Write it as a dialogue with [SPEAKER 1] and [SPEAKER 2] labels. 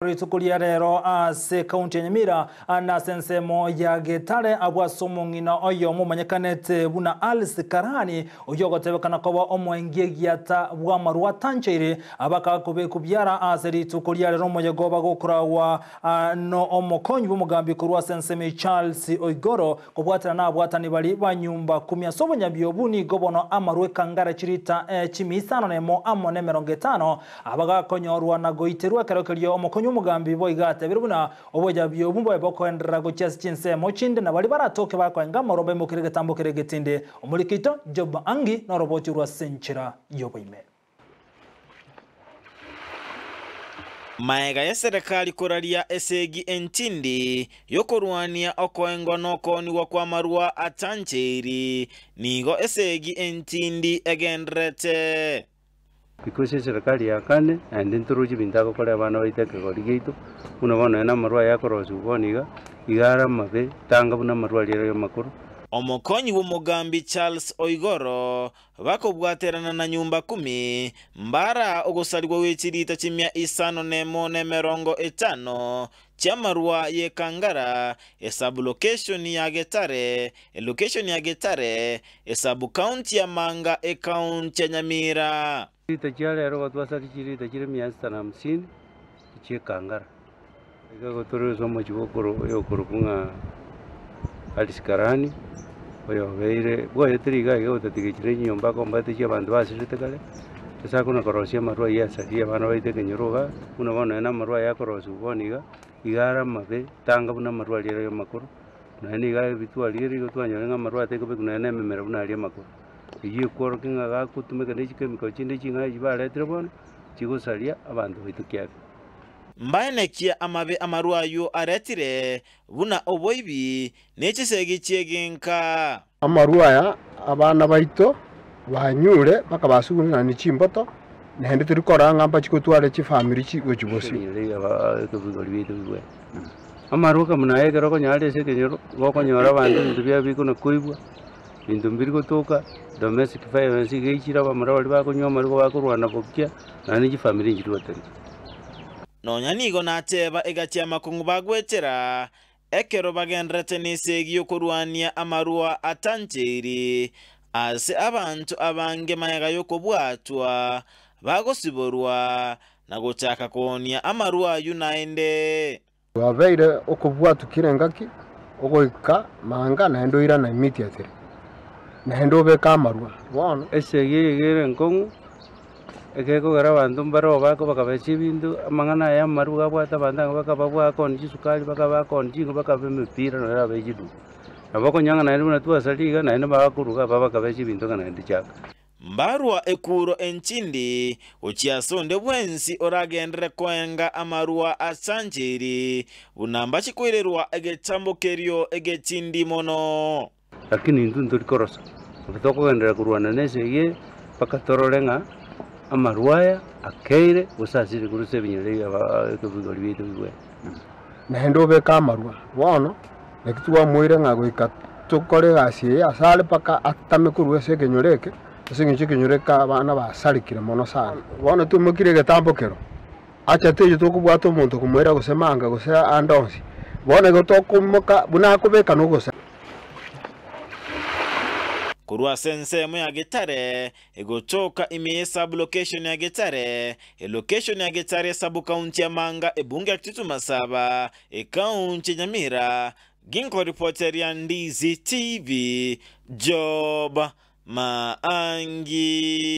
[SPEAKER 1] Ritukulia rero ase kaunti ya Nyamira na sensemo ya Getare abwasomo ngina oyo mumanyekanete buna Alice Karani oyogotebekana koba omwengegiata bwa marwa tancheire abaka kubyara ase ritukulia rero moyegoba gokurawa no omokonyi bumugambi kurwa senseme Charles Oigoro kubwatira na abwatani bali banyumba 10 asobonyabyo buni gobono amarwe kangara chirita chimisano nemo amone 50 abaga konyorwa na goiterwa kerokelyo omokonyi umugambi boigate birubuna oboja byo bumbo boko endera go chess chinse mochinde na bali baratoke bakwenga morobe mukirege tambukire getinde omulikito Job Angi na roboti rwa senchira yoboime
[SPEAKER 2] Maega ya serikali koralia esegi entindi yokorwania okoengo nokoni wakwa marua atancheri nigo esegi entindi egenrete
[SPEAKER 3] because serikali ya kane andi nturuji bintako kole abana baiteke gorigeito unabona na marwa yakorozu boniga igara mabe tanga buna marwa lero makuru
[SPEAKER 2] omokonyi w'umugambi Charles Oigoro bakobwaterana na nyumba 10 mbara ogosalirwa wechirita chimya isano nemo nemerongo etano chamarwa ye Kangara esabu location ya Getare location ya Getare esabu county ya Manga county ya Nyamira
[SPEAKER 3] ita chale ro twasari chirita chire myasta na 50 chie Kangara ego toro somo chibokoro yokoro kunga Alice Karani oyo veire boye triga ego tatigechire nyomba kombate che bandu basirite kale tesa kuna korosia marwa ya sadia bana baite kenyoroga una bana na marwa ya korosu boniga igara mabe tanga buna marwa lero makuru na ni ga bitu aliri go twanya nga marwa te ko be kuna na memera buna ali makuru iyi koro kinga ga kutume kane chikemiko chinde chinga jibale trebon chigosalia abandu bitukia
[SPEAKER 2] mbaenekia amabe amaruayo aretire buna oboibi nechisegi chiegenka
[SPEAKER 4] amaruaya abana baito banyure bakabasuguna ni chimboto nende turikora ngamba chikotware chi family chigo chibosi
[SPEAKER 3] amaruka munaye kero ko nyale se kenyoro goko nyora bandu ndubya bikuno kuibwa bindu mbiri gotoka domestic violence geichira bamara bali bakonyoma liko bakurwana bokya nani chi family njirwatari
[SPEAKER 2] nonyanigo nateba egatia makungu bagwetera ekero bagenrete nisegi yokorwania amarua atancheri ase abantu abange mayaga yokobwatwa bagosiborwa na gochaka konia amarua yunaende
[SPEAKER 4] waveire okobwatu kirengaki ogoika manga na ndoira na immediately na ndobeka amarua wona
[SPEAKER 3] esegi yegere nkongu ekeko gara bandu mbaro bako bakabechi bindu amangana ya maruga bwata bandanga bakababwa konji sukali bakabakonji bakabemepira no rabejidu abako nyanga na nduna tuasaliga na ndo bakuruga bakabechi bindu kana ndichaka
[SPEAKER 2] mbarwa ekuro enchindi ochiasonde bwensi oragendere koenga amarua asanjiri unamba chikwererwa egetambokerio egechindi mono
[SPEAKER 3] lakini ndundu likorosa batoko gendera kurwana neseye bakatororenga amaruaya akeire usasiri kuruse binyere abakubigori bitu bwe
[SPEAKER 4] nendo beka amarua wono nekitwa mwire ngagoika tukore gasi asale paka atame kurwese kenyoreke asingiche kenyoreka abana basalikire mono sana wono tumukire getambokero acha teje tukubwato omuntu kumwera gusemanga guse andonsi wone gotokumoka buna kubeka no gusa
[SPEAKER 2] kurwa sensemo ya Getare egochoka imeye sub location ya Getare location ya Getare sub county ya Manga ebunge akititu masaba county Nyamira ginko reporter ya Ndizi TV Job Maangi.